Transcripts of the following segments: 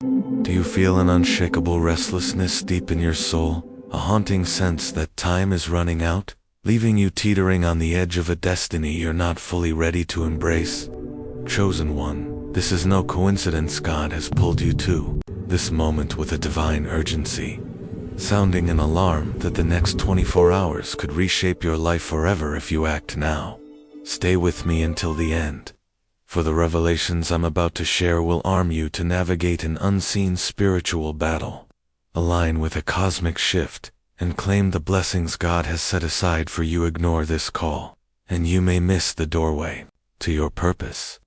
Do you feel an unshakable restlessness deep in your soul, a haunting sense that time is running out, leaving you teetering on the edge of a destiny you're not fully ready to embrace? Chosen one, this is no coincidence. God has pulled you to this moment with a divine urgency, sounding an alarm that the next 24 hours could reshape your life forever if you act now. Stay with me until the end, for the revelations I'm about to share will arm you to navigate an unseen spiritual battle, align with a cosmic shift, and claim the blessings God has set aside for you. Ignore this call, and you may miss the doorway to your purpose.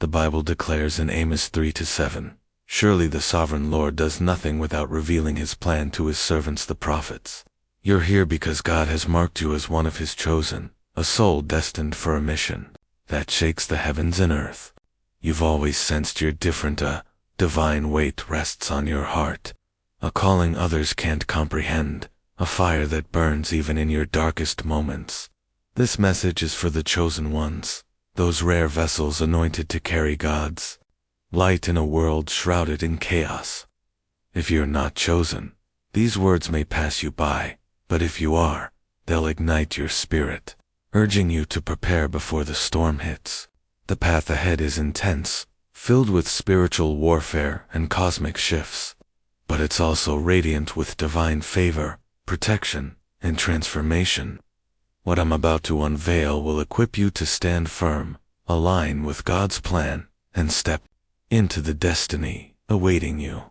The Bible declares in Amos 3-7, "Surely the sovereign Lord does nothing without revealing his plan to his servants the prophets." You're here because God has marked you as one of his chosen, a soul destined for a mission that shakes the heavens and earth. You've always sensed you're different. A divine weight rests on your heart, a calling others can't comprehend, a fire that burns even in your darkest moments. This message is for the chosen ones, those rare vessels anointed to carry God's light in a world shrouded in chaos. If you're not chosen, these words may pass you by, but if you are, they'll ignite your spirit, urging you to prepare before the storm hits. The path ahead is intense, filled with spiritual warfare and cosmic shifts, but it's also radiant with divine favor, protection, and transformation. What I'm about to unveil will equip you to stand firm, align with God's plan, and step into the destiny awaiting you.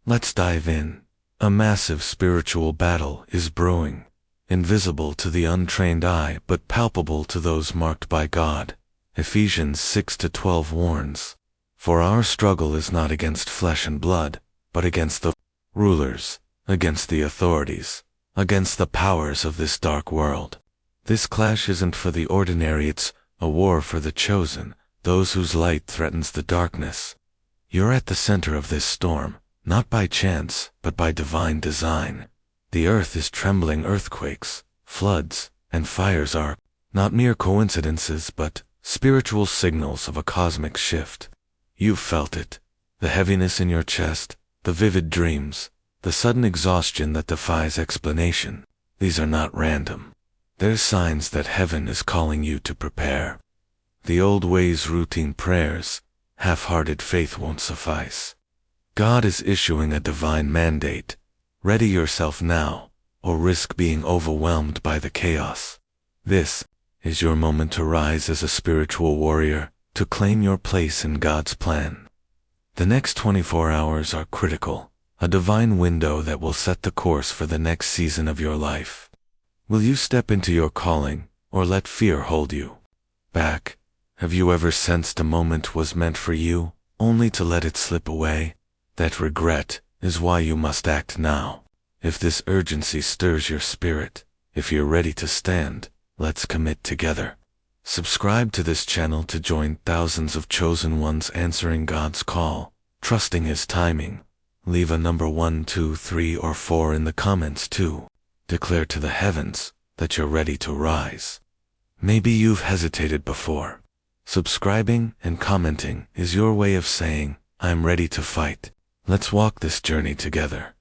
Let's dive in. A massive spiritual battle is brewing, invisible to the untrained eye but palpable to those marked by God. Ephesians 6-12 warns, "For our struggle is not against flesh and blood, but against the rulers, against the authorities, against the powers of this dark world." This clash isn't for the ordinary, it's a war for the chosen, those whose light threatens the darkness. You're at the center of this storm, not by chance, but by divine design. The earth is trembling. Earthquakes, floods, and fires are not mere coincidences but spiritual signals of a cosmic shift. You've felt it, the heaviness in your chest, the vivid dreams, the sudden exhaustion that defies explanation. These are not random. They're signs that heaven is calling you to prepare. The old ways, routine prayers, half-hearted faith won't suffice. God is issuing a divine mandate. Ready yourself now, or risk being overwhelmed by the chaos. This is your moment to rise as a spiritual warrior, to claim your place in God's plan. The next 24 hours are critical, a divine window that will set the course for the next season of your life. Will you step into your calling, or let fear hold you back? Have you ever sensed a moment was meant for you, only to let it slip away? That regret is why you must act now. If this urgency stirs your spirit, if you're ready to stand, let's commit together. Subscribe to this channel to join thousands of chosen ones answering God's call, trusting his timing. Leave a number 1, 2, 3, or 4 in the comments too. Declare to the heavens that you're ready to rise. Maybe you've hesitated before. Subscribing and commenting is your way of saying, "I'm ready to fight." Let's walk this journey together.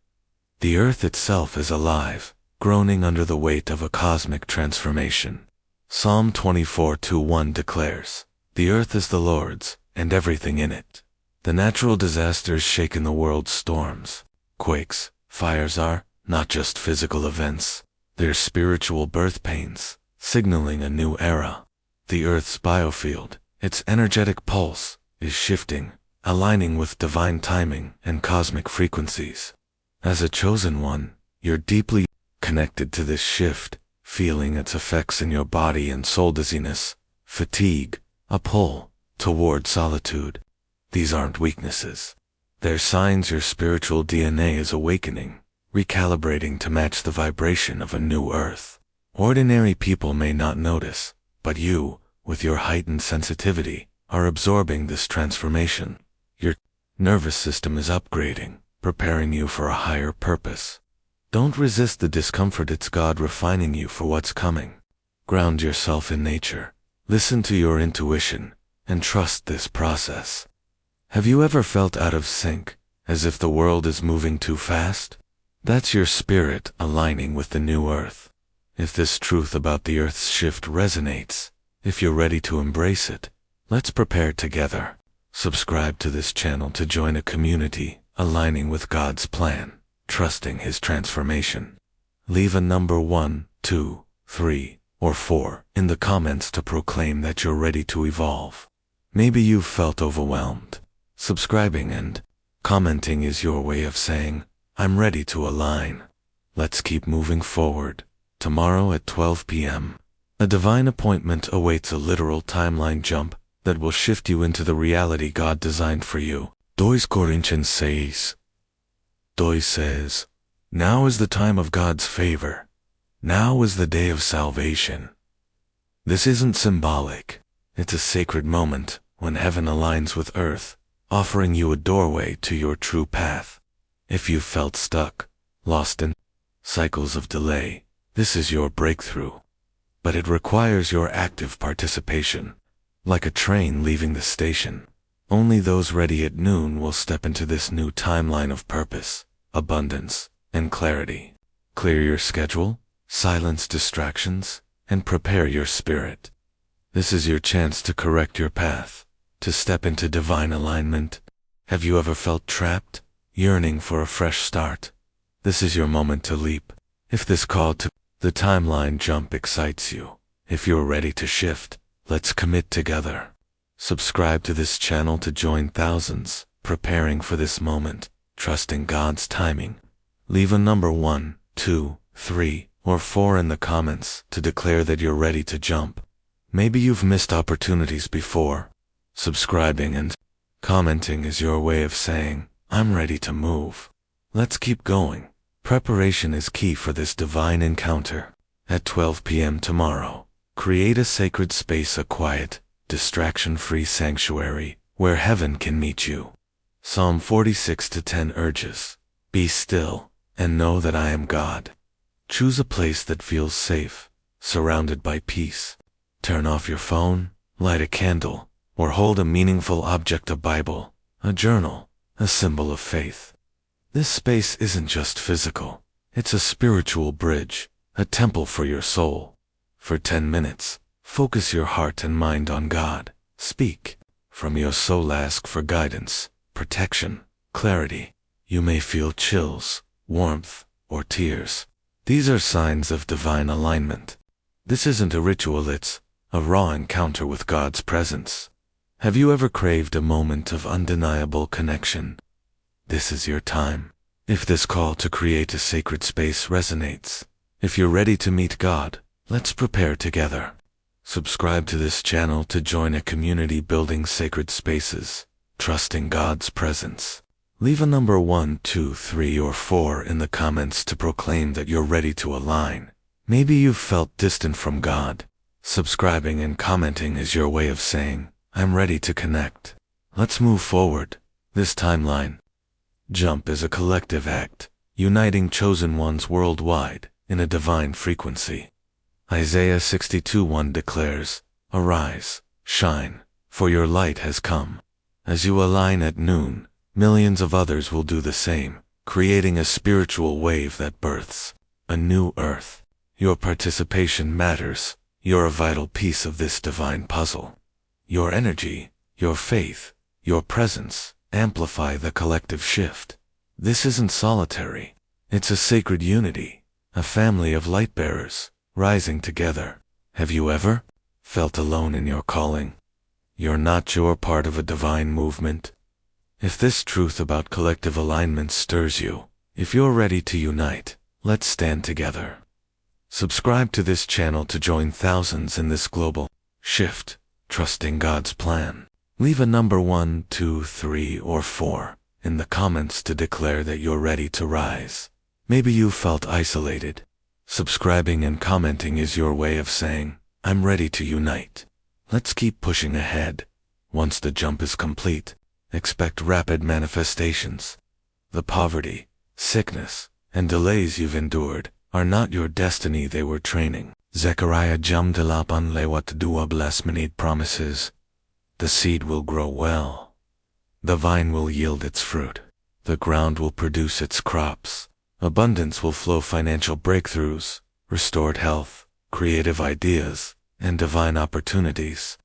The earth itself is alive, groaning under the weight of a cosmic transformation. Psalm 24:1 declares, "The earth is the Lord's, and everything in it." The natural disasters shaking the world's storms, quakes, fires are not just physical events, they're spiritual birth pains, signaling a new era. The earth's biofield, its energetic pulse, is shifting, aligning with divine timing and cosmic frequencies. As a chosen one, you're deeply connected to this shift, feeling its effects in your body and soul. Dizziness, fatigue, a pull toward solitude. These aren't weaknesses. They're signs your spiritual DNA is awakening, recalibrating to match the vibration of a new earth. Ordinary people may not notice, but you, with your heightened sensitivity, are absorbing this transformation. Your nervous system is upgrading, preparing you for a higher purpose. Don't resist the discomfort, it's God refining you for what's coming. Ground yourself in nature, listen to your intuition, and trust this process. Have you ever felt out of sync, as if the world is moving too fast? That's your spirit aligning with the new earth. If this truth about the earth's shift resonates, if you're ready to embrace it, let's prepare together. Subscribe to this channel to join a community aligning with God's plan, trusting His transformation. Leave a number 1, 2, 3, or 4 in the comments to proclaim that you're ready to evolve. Maybe you've felt overwhelmed. Subscribing and commenting is your way of saying, I'm ready to align. Let's keep moving forward. Tomorrow at 12 p.m., a divine appointment awaits, a literal timeline jump that will shift you into the reality God designed for you. 2 Corinthians 6. 2 says, now is the time of God's favor. Now is the day of salvation. This isn't symbolic. It's a sacred moment when heaven aligns with earth, offering you a doorway to your true path. If you've felt stuck, lost in cycles of delay, this is your breakthrough. But it requires your active participation. Like a train leaving the station, only those ready at noon will step into this new timeline of purpose, abundance, and clarity. Clear your schedule, silence distractions, and prepare your spirit. This is your chance to correct your path, to step into divine alignment. Have you ever felt trapped, yearning for a fresh start? This is your moment to leap. If this call to the timeline jump excites you, if you're ready to shift, let's commit together. Subscribe to this channel to join thousands preparing for this moment, trusting God's timing. Leave a number 1, 2, 3, or 4 in the comments to declare that you're ready to jump. Maybe you've missed opportunities before. Subscribing and commenting is your way of saying, I'm ready to move. Let's keep going. Preparation is key for this divine encounter. At 12 p.m. tomorrow, create a sacred space, a quiet, distraction-free sanctuary where heaven can meet you. Psalm 46:10 urges, be still and know that I am God. Choose a place that feels safe, surrounded by peace. Turn off your phone, light a candle, or hold a meaningful object, a Bible, a journal, a symbol of faith. This space isn't just physical, it's a spiritual bridge, a temple for your soul. For 10 minutes, focus your heart and mind on God. Speak from your soul, ask for guidance, protection, clarity. You may feel chills, warmth, or tears. These are signs of divine alignment. This isn't a ritual, it's a raw encounter with God's presence. Have you ever craved a moment of undeniable connection? This is your time. If this call to create a sacred space resonates, if you're ready to meet God, let's prepare together. Subscribe to this channel to join a community building sacred spaces, trusting God's presence. Leave a number 1, 2, 3, or 4 in the comments to proclaim that you're ready to align. Maybe you've felt distant from God. Subscribing and commenting is your way of saying, I'm ready to connect. Let's move forward. This timeline jump is a collective act, uniting chosen ones worldwide in a divine frequency. Isaiah 62:1 declares, arise, shine, for your light has come. As you align at noon, millions of others will do the same, creating a spiritual wave that births a new earth. Your participation matters. You're a vital piece of this divine puzzle. Your energy, your faith, your presence amplify the collective shift. This isn't solitary. It's a sacred unity, a family of light bearers rising together. Have you ever felt alone in your calling? You're not. You're part of a divine movement. If this truth about collective alignment stirs you, if you're ready to unite, let's stand together. Subscribe to this channel to join thousands in this global shift, trusting God's plan. Leave a number 1, 2, 3, or 4 in the comments to declare that you're ready to rise. Maybe you felt isolated. Subscribing and commenting is your way of saying, I'm ready to unite. Let's keep pushing ahead. Once the jump is complete, expect rapid manifestations. The poverty, sickness, and delays you've endured are not your destiny, they were training. Zechariah 8:12 promises, the seed will grow well. The vine will yield its fruit. The ground will produce its crops. Abundance will flow, financial breakthroughs, restored health, creative ideas, and divine opportunities.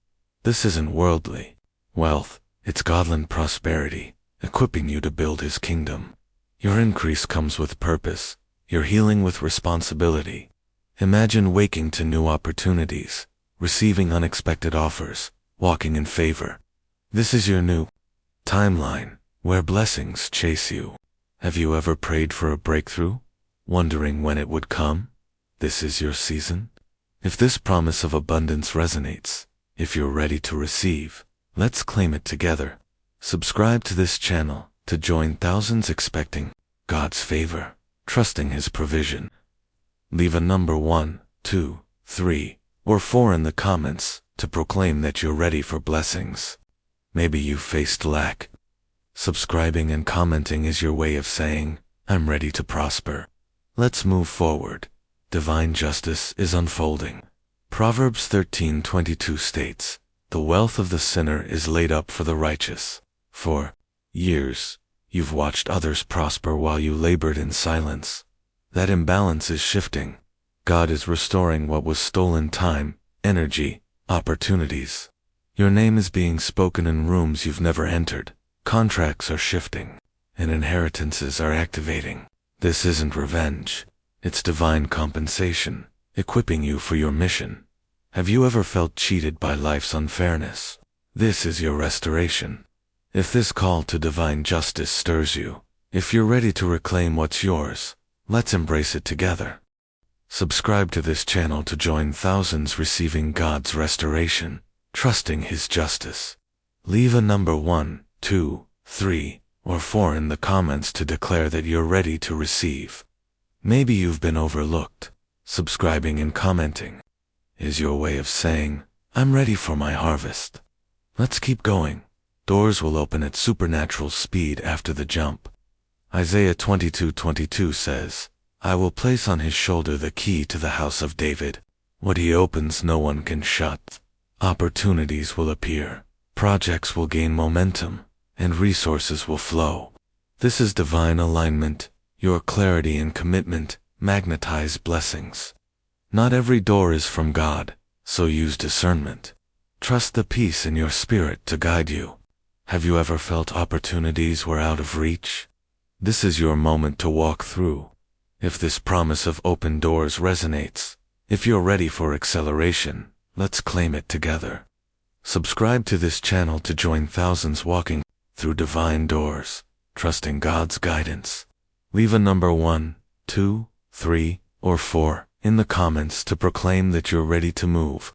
This isn't worldly wealth, it's godly prosperity, equipping you to build His kingdom. Your increase comes with purpose, your healing with responsibility. Imagine waking to new opportunities, receiving unexpected offers, walking in favor. This is your new timeline, where blessings chase you. Have you ever prayed for a breakthrough, wondering when it would come? This is your season. If this promise of abundance resonates, if you're ready to receive, let's claim it together. Subscribe to this channel to join thousands expecting God's favor, trusting His provision. Leave a number 1, 2, 3, or 4 in the comments to proclaim that you're ready for blessings. Maybe you faced lack. Subscribing and commenting is your way of saying, I'm ready to prosper. Let's move forward. Divine justice is unfolding. Proverbs 13:22 states, the wealth of the sinner is laid up for the righteous. For years, you've watched others prosper while you labored in silence. That imbalance is shifting. God is restoring what was stolen: time, energy, opportunities. Your name is being spoken in rooms you've never entered. Contracts are shifting, and inheritances are activating. This isn't revenge. It's divine compensation, equipping you for your mission. Have you ever felt cheated by life's unfairness? This is your restoration. If this call to divine justice stirs you, if you're ready to reclaim what's yours, let's embrace it together. Subscribe to this channel to join thousands receiving God's restoration, trusting His justice. Leave a number 1, 2, 3, or 4 in the comments to declare that you're ready to receive. Maybe you've been overlooked. Subscribing and commenting is your way of saying, I'm ready for my harvest. Let's keep going. Doors will open at supernatural speed after the jump. Isaiah 22:22 says, I will place on His shoulder the key to the house of David. What He opens, no one can shut. Opportunities will appear, projects will gain momentum, and resources will flow. This is divine alignment. Your clarity and commitment magnetize blessings. Not every door is from God, so use discernment. Trust the peace in your spirit to guide you. Have you ever felt opportunities were out of reach? This is your moment to walk through. If this promise of open doors resonates, if you're ready for acceleration, let's claim it together. Subscribe to this channel to join thousands walking through divine doors, trusting God's guidance. Leave a number 1, 2, 3, or 4 in the comments to proclaim that you're ready to move.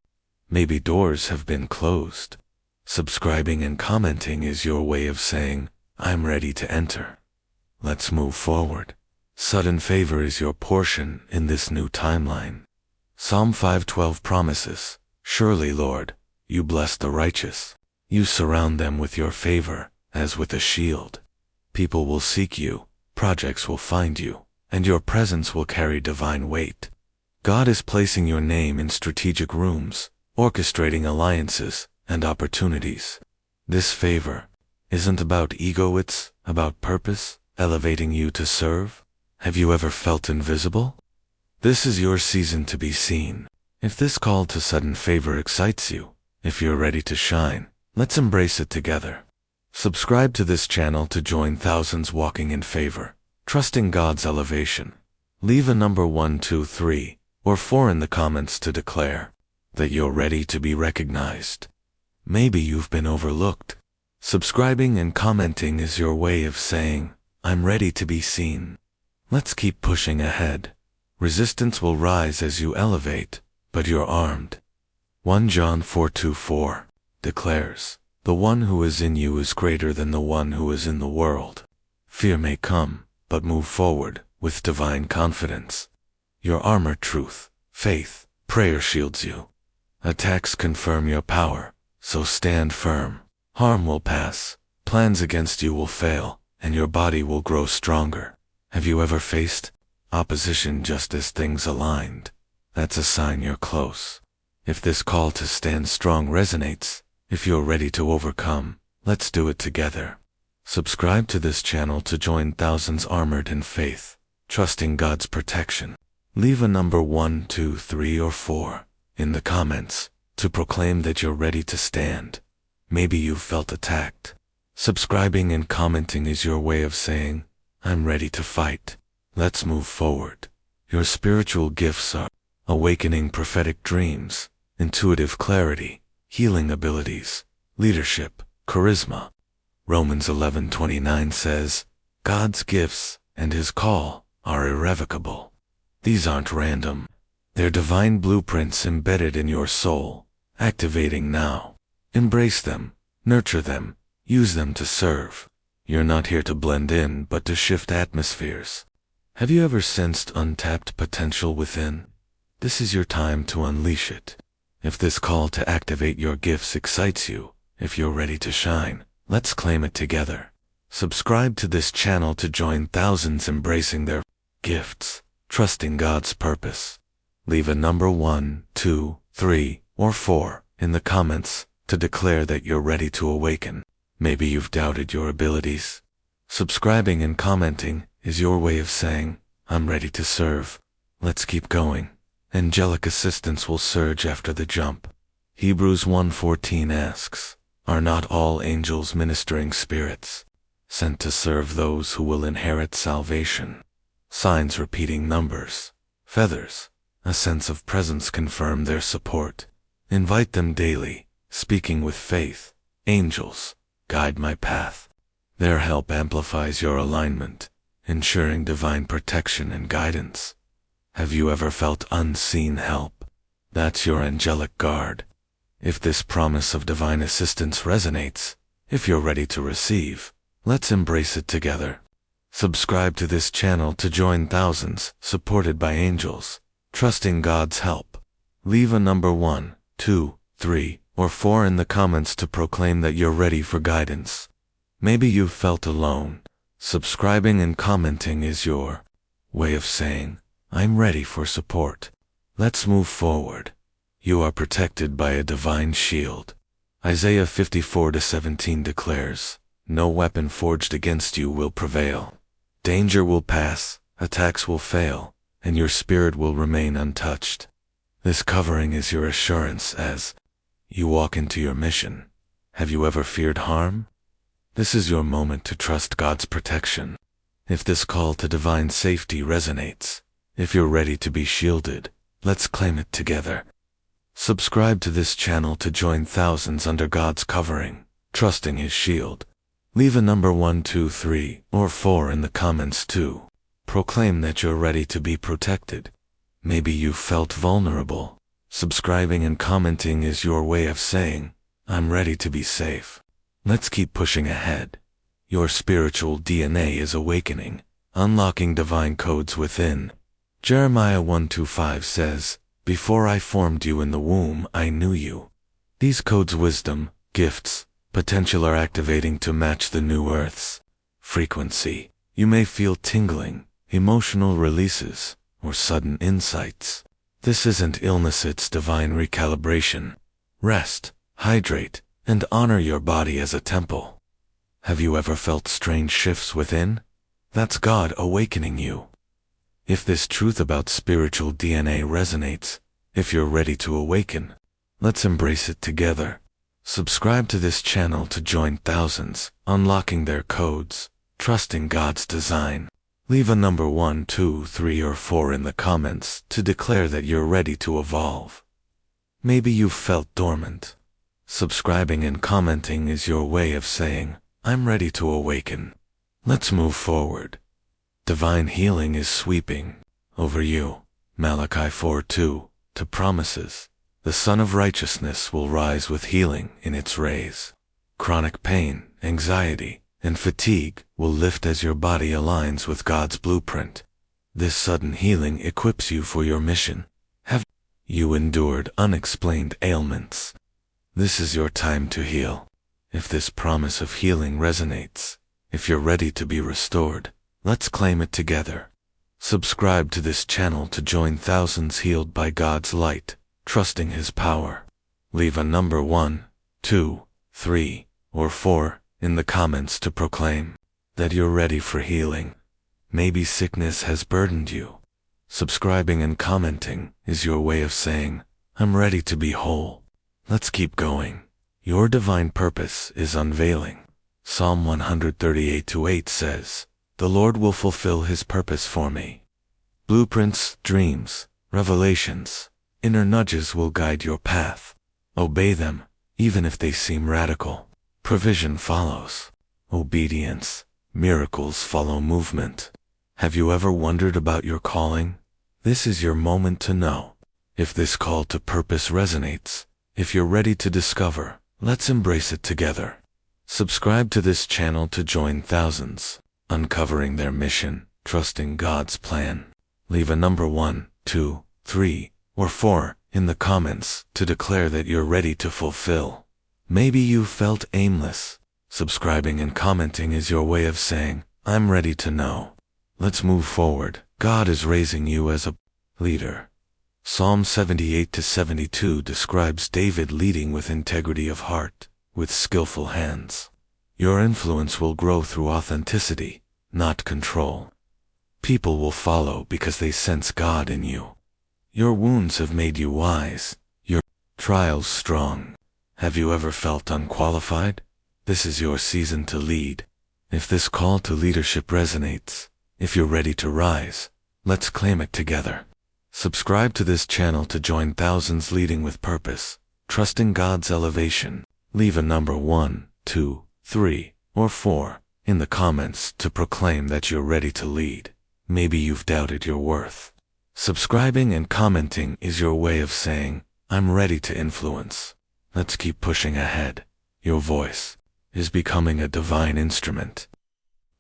Maybe doors have been closed. Subscribing and commenting is your way of saying, I'm ready to enter. Let's move forward. Sudden favor is your portion in this new timeline. Psalm 5:12 promises, surely, Lord, you bless the righteous. You surround them with your favor, as with a shield. People will seek you, projects will find you, and your presence will carry divine weight. God is placing your name in strategic rooms, orchestrating alliances and opportunities. This favor isn't about ego, it's about purpose, elevating you to serve. Have you ever felt invisible? This is your season to be seen. If this call to sudden favor excites you, if you're ready to shine, let's embrace it together. Subscribe to this channel to join thousands walking in favor, trusting God's elevation. Leave a number 1, 2, 3, or 4 in the comments to declare that you're ready to be recognized. Maybe you've been overlooked. Subscribing and commenting is your way of saying, I'm ready to be seen. Let's keep pushing ahead. Resistance will rise as you elevate, but you're armed. 1 John 4:2-4 declares, the one who is in you is greater than the one who is in the world. Fear may come, but move forward with divine confidence. Your armor, truth, faith, prayer shields you. Attacks confirm your power, so stand firm. Harm will pass, plans against you will fail, and your body will grow stronger. Have you ever faced opposition just as things aligned? That's a sign you're close. If this call to stand strong resonates, if you're ready to overcome, let's do it together. Subscribe to this channel to join thousands armored in faith, trusting God's protection. Leave a number 1, 2, 3, or 4 in the comments to proclaim that you're ready to stand. Maybe you've felt attacked. Subscribing and commenting is your way of saying, I'm ready to fight. Let's move forward. Your spiritual gifts are awakening prophetic dreams, intuitive clarity, healing abilities, leadership, charisma. Romans 11:29 says, God's gifts and His call are irrevocable. These aren't random. They're divine blueprints embedded in your soul, activating now. Embrace them, nurture them, use them to serve. You're not here to blend in, but to shift atmospheres. Have you ever sensed untapped potential within? This is your time to unleash it. If this call to activate your gifts excites you, if you're ready to shine, let's claim it together. Subscribe to this channel to join thousands embracing their gifts, trusting God's purpose. Leave a number 1, 2, 3, or 4 in the comments to declare that you're ready to awaken. Maybe you've doubted your abilities. Subscribing and commenting is your way of saying, I'm ready to serve. Let's keep going. Angelic assistance will surge after the jump. Hebrews 1:14 asks, Are not all angels ministering spirits, sent to serve those who will inherit salvation? Signs repeating numbers, feathers, a sense of presence confirm their support. Invite them daily, speaking with faith. Angels, guide my path. Their help amplifies your alignment, ensuring divine protection and guidance. Have you ever felt unseen help? That's your angelic guard. If this promise of divine assistance resonates, if you're ready to receive, let's embrace it together. Subscribe to this channel to join thousands supported by angels, trusting God's help. Leave a number 1, 2, 3, or 4 in the comments to proclaim that you're ready for guidance. Maybe you've felt alone. Subscribing and commenting is your way of saying, I'm ready for support. Let's move forward. You are protected by a divine shield. Isaiah 54:17 declares, No weapon forged against you will prevail. Danger will pass, attacks will fail, and your spirit will remain untouched. This covering is your assurance as you walk into your mission. Have you ever feared harm? This is your moment to trust God's protection. If this call to divine safety resonates, if you're ready to be shielded, let's claim it together. Subscribe to this channel to join thousands under God's covering, trusting His shield. Leave a number 1, 2, 3, or 4 in the comments too. Proclaim that you're ready to be protected. Maybe you felt vulnerable. Subscribing and commenting is your way of saying, I'm ready to be safe. Let's keep pushing ahead. Your spiritual DNA is awakening, unlocking divine codes within. Jeremiah 1:5 says, Before I formed you in the womb, I knew you. These codes, wisdom, gifts, potential are activating to match the new Earth's frequency. You may feel tingling, emotional releases, or sudden insights. This isn't illness, it's divine recalibration. Rest, hydrate, and honor your body as a temple. Have you ever felt strange shifts within? That's God awakening you. If this truth about spiritual DNA resonates, if you're ready to awaken, let's embrace it together. Subscribe to this channel to join thousands, unlocking their codes, trusting God's design. Leave a number 1, 2, 3, or 4 in the comments to declare that you're ready to evolve. Maybe you've felt dormant. Subscribing and commenting is your way of saying, I'm ready to awaken. Let's move forward. Divine healing is sweeping over you. Malachi 4:2 to promises. The Sun of Righteousness will rise with healing in its rays. Chronic pain, anxiety, and fatigue will lift as your body aligns with God's blueprint. This sudden healing equips you for your mission. Have you endured unexplained ailments? This is your time to heal. If this promise of healing resonates, if you're ready to be restored, let's claim it together. Subscribe to this channel to join thousands healed by God's light, trusting His power. Leave a number 1, 2, 3, or 4 in the comments to proclaim that you're ready for healing. Maybe sickness has burdened you. Subscribing and commenting is your way of saying, I'm ready to be whole. Let's keep going. Your divine purpose is unveiling. Psalm 138:8 says, the Lord will fulfill his purpose for me. Blueprints, dreams, revelations, inner nudges will guide your path. Obey them, even if they seem radical. Provision follows. Obedience. Miracles follow movement. Have you ever wondered about your calling? This is your moment to know. If this call to purpose resonates, if you're ready to discover, let's embrace it together. Subscribe to this channel to join thousands, uncovering their mission, trusting God's plan. Leave a number 1, 2, 3, or 4 in the comments to declare that you're ready to fulfill. Maybe you felt aimless. Subscribing and commenting is your way of saying, I'm ready to know. Let's move forward. God is raising you as a leader. Psalm 78-72 describes David leading with integrity of heart, with skillful hands. Your influence will grow through authenticity, not control. People will follow because they sense God in you. Your wounds have made you wise, your trials strong. Have you ever felt unqualified? This is your season to lead. If this call to leadership resonates, if you're ready to rise, let's claim it together. Subscribe to this channel to join thousands leading with purpose, trusting God's elevation. Leave a number 1, 2, 3, or 4 in the comments to proclaim that you're ready to lead. Maybe you've doubted your worth. Subscribing and commenting is your way of saying, I'm ready to influence. Let's keep pushing ahead. Your voice is becoming a divine instrument.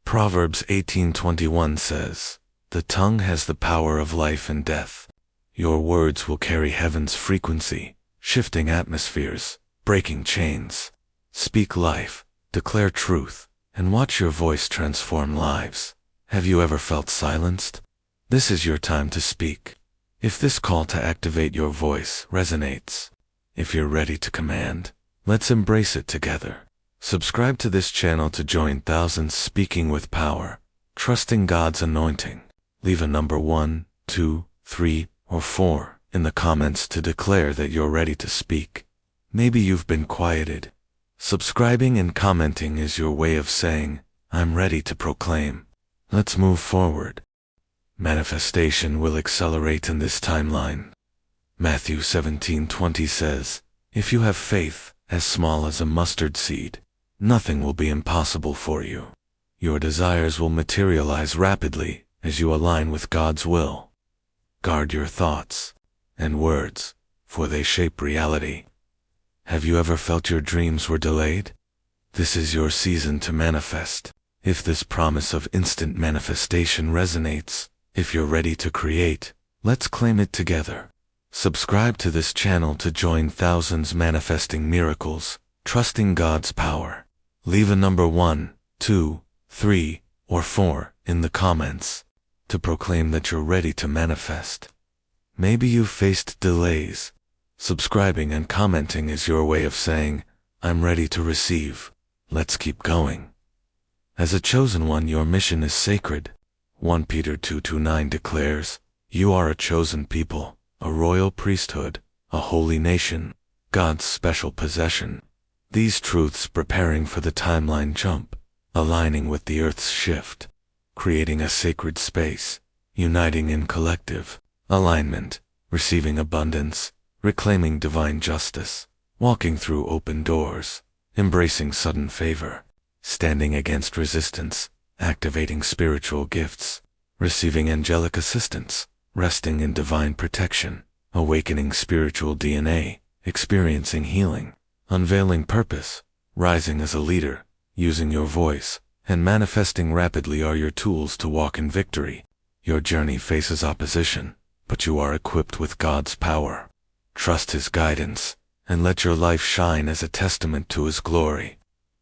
Proverbs 18:21 says, the tongue has the power of life and death. Your words will carry heaven's frequency, shifting atmospheres, breaking chains. Speak life, declare truth, and watch your voice transform lives. Have you ever felt silenced? This is your time to speak. If this call to activate your voice resonates, if you're ready to command, let's embrace it together. Subscribe to this channel to join thousands speaking with power, trusting God's anointing. Leave a number 1, 2, 3, or 4 in the comments to declare that you're ready to speak. Maybe you've been quieted. Subscribing and commenting is your way of saying, I'm ready to proclaim. Let's move forward. Manifestation will accelerate in this timeline. Matthew 17:20 says, if you have faith as small as a mustard seed, nothing will be impossible for you. Your desires will materialize rapidly as you align with God's will. Guard your thoughts and words, for they shape reality. Have you ever felt your dreams were delayed? This is your season to manifest. If this promise of instant manifestation resonates, if you're ready to create, let's claim it together. Subscribe to this channel to join thousands manifesting miracles, trusting God's power. Leave a number 1, 2, 3, or 4 in the comments to proclaim that you're ready to manifest. Maybe you've faced delays. Subscribing and commenting is your way of saying, I'm ready to receive. Let's keep going. As a chosen one, your mission is sacred. 1 Peter 2:9 declares, you are a chosen people, a royal priesthood, a holy nation, God's special possession. These truths preparing for the timeline jump, aligning with the earth's shift, creating a sacred space, uniting in collective alignment, receiving abundance, reclaiming divine justice, walking through open doors, embracing sudden favor, standing against resistance, activating spiritual gifts, receiving angelic assistance, resting in divine protection, awakening spiritual DNA, experiencing healing, unveiling purpose, rising as a leader, using your voice, and manifesting rapidly are your tools to walk in victory. Your journey faces opposition, but you are equipped with God's power. Trust His guidance, and let your life shine as a testament to His glory.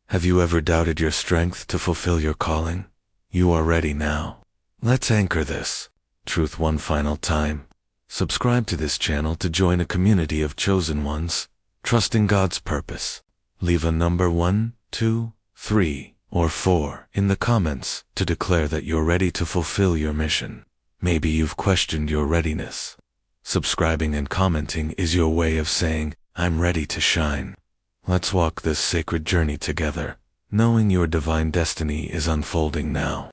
Have you ever doubted your strength to fulfill your calling? You are ready now. Let's anchor this truth one final time. Subscribe to this channel to join a community of chosen ones, trusting God's purpose. Leave a number 1, 2, 3, or 4 in the comments to declare that you're ready to fulfill your mission. Maybe you've questioned your readiness. Subscribing and commenting is your way of saying, I'm ready to shine. Let's walk this sacred journey together, knowing your divine destiny is unfolding now.